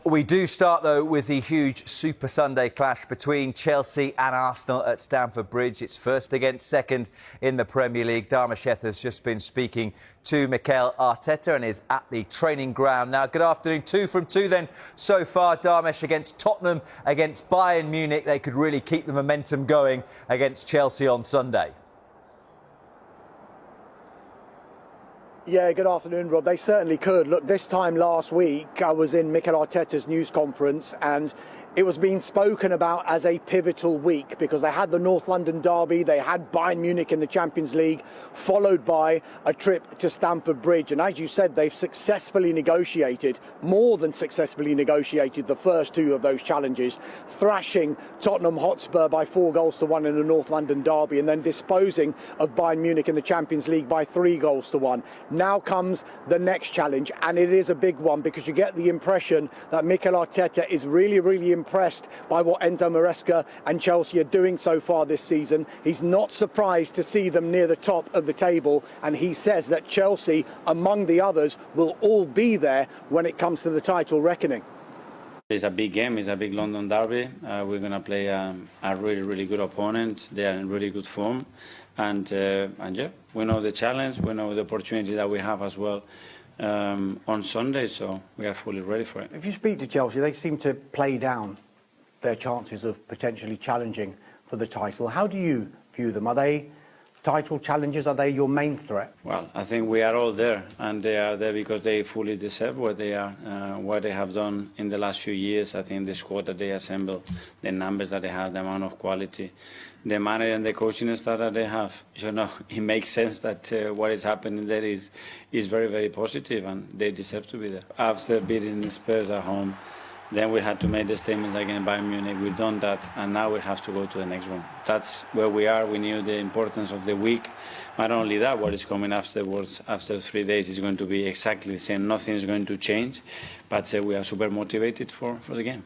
We do start, though, with the huge Super Sunday clash between Chelsea and Arsenal at Stamford Bridge. It's first against second in the Premier League. Darmasheth has just been speaking to Mikel Arteta and is at the training ground now. Good afternoon. 2 from 2 then so far. Darmesh against Tottenham, against Bayern Munich. They could really keep the momentum going against Chelsea on Sunday. Yeah, good afternoon, Rob. They certainly could. Look, this time last week, I was in Mikel Arteta's news conference and it was being spoken about as a pivotal week because they had the North London derby, they had Bayern Munich in the Champions League, followed by a trip to Stamford Bridge. And as you said, they've successfully negotiated, more than successfully negotiated, the first two of those challenges, thrashing Tottenham Hotspur by 4-1 in the North London derby and then disposing of Bayern Munich in the Champions League by 3-1. Now comes the next challenge, and it is a big one because you get the impression that Mikel Arteta is really impressed by what Enzo Maresca and Chelsea are doing so far this season. He's not surprised to see them near the top of the table, and he says that Chelsea, among the others, will all be there when it comes to the title reckoning. It's a big game, it's a big London derby. We're going to play a really good opponent. They are in really good form. And yeah, we know the challenge, we know the opportunity that we have as well on Sunday, so we are fully ready for it. If you speak to Chelsea, they seem to play down their chances of potentially challenging for the title. How do you view them? Are they title challenges? Are they your main threat? Well, I think we are all there, and they are there because they fully deserve where they are, what they have done in the last few years. I think the squad that they assembled, the numbers that they have, the amount of quality, the manager and the coaching staff that they have, you know, it makes sense that what is happening there is very positive, and they deserve to be there. After beating the Spurs at home, then we had to make the statements against Bayern Munich. We've done that, and now we have to go to the next one. That's where we are. We knew the importance of the week. Not only that, what is coming afterwards, after 3 days, is going to be exactly the same. Nothing is going to change, but we are super motivated for the game.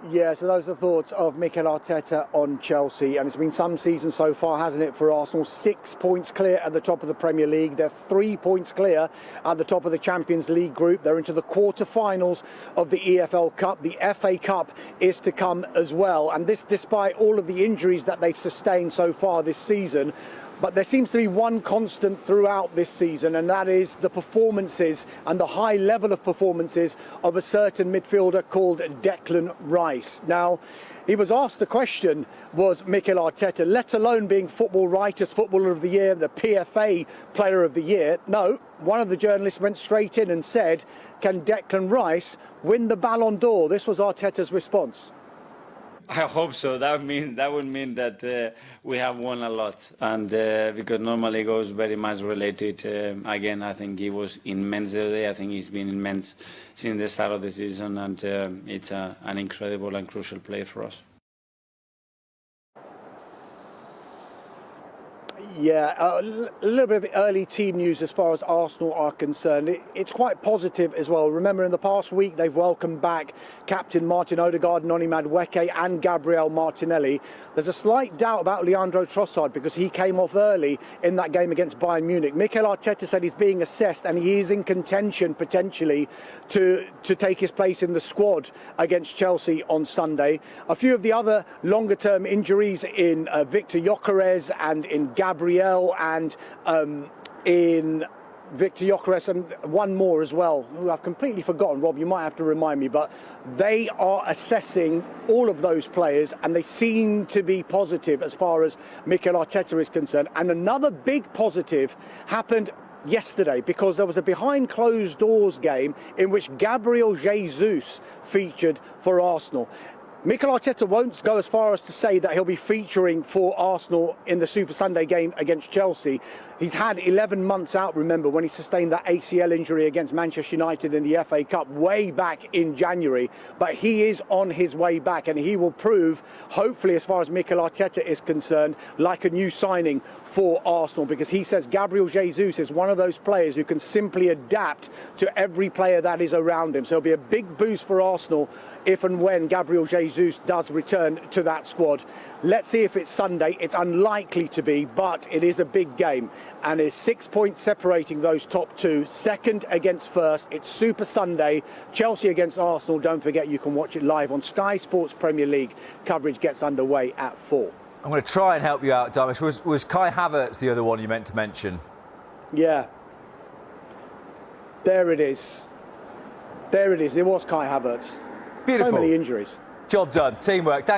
Yeah, so those are the thoughts of Mikel Arteta on Chelsea. And it's been some season so far, hasn't it, for Arsenal? 6 points clear at the top of the Premier League. They're 3 points clear at the top of the Champions League group. They're into the quarter-finals of the EFL Cup. The FA Cup is to come as well. And this despite all of the injuries that they've sustained so far this season. But there seems to be one constant throughout this season, and that is the performances and the high level of performances of a certain midfielder called Declan Rice. Now, he was asked the question, was Mikel Arteta, let alone being Football Writers Footballer of the Year, the PFA Player of the Year. No, one of the journalists went straight in and said, can Declan Rice win the Ballon d'Or? This was Arteta's response. I hope so. That would mean that we have won a lot, and because normally it goes very much related. Again, I think he was immense today. I think he's been immense since the start of the season, and it's an incredible and crucial play for us. Yeah, a little bit of early team news as far as Arsenal are concerned. It's quite positive as well. Remember, in the past week, they've welcomed back captain Martin Odegaard, Noni Madueke and Gabriel Martinelli. There's a slight doubt about Leandro Trossard because he came off early in that game against Bayern Munich. Mikel Arteta said he's being assessed and he is in contention potentially to take his place in the squad against Chelsea on Sunday. A few of the other longer-term injuries in Victor Gyökeres and in Gabriel and in Victor Gyökeres and one more as well, who I've completely forgotten. Rob, you might have to remind me, but they are assessing all of those players and they seem to be positive as far as Mikel Arteta is concerned. And another big positive happened yesterday because there was a behind closed doors game in which Gabriel Jesus featured for Arsenal. Mikel Arteta won't go as far as to say that he'll be featuring for Arsenal in the Super Sunday game against Chelsea. He's had 11 months out, remember, when he sustained that ACL injury against Manchester United in the FA Cup way back in January. But he is on his way back and he will prove, hopefully, as far as Mikel Arteta is concerned, like a new signing for Arsenal, because he says Gabriel Jesus is one of those players who can simply adapt to every player that is around him. So it'll be a big boost for Arsenal if and when Gabriel Jesus Jesus does return to that squad. Let's see if it's Sunday. It's unlikely to be, but it is a big game. And there's 6 points separating those top two. Second against first. It's Super Sunday. Chelsea against Arsenal. Don't forget, you can watch it live on Sky Sports Premier League. Coverage gets underway at 4. I'm going to try and help you out, Darmish. Was Kai Havertz the other one you meant to mention? Yeah. There it is. There it is. It was Kai Havertz. Beautiful. So many injuries. Job done. Teamwork. Thank you.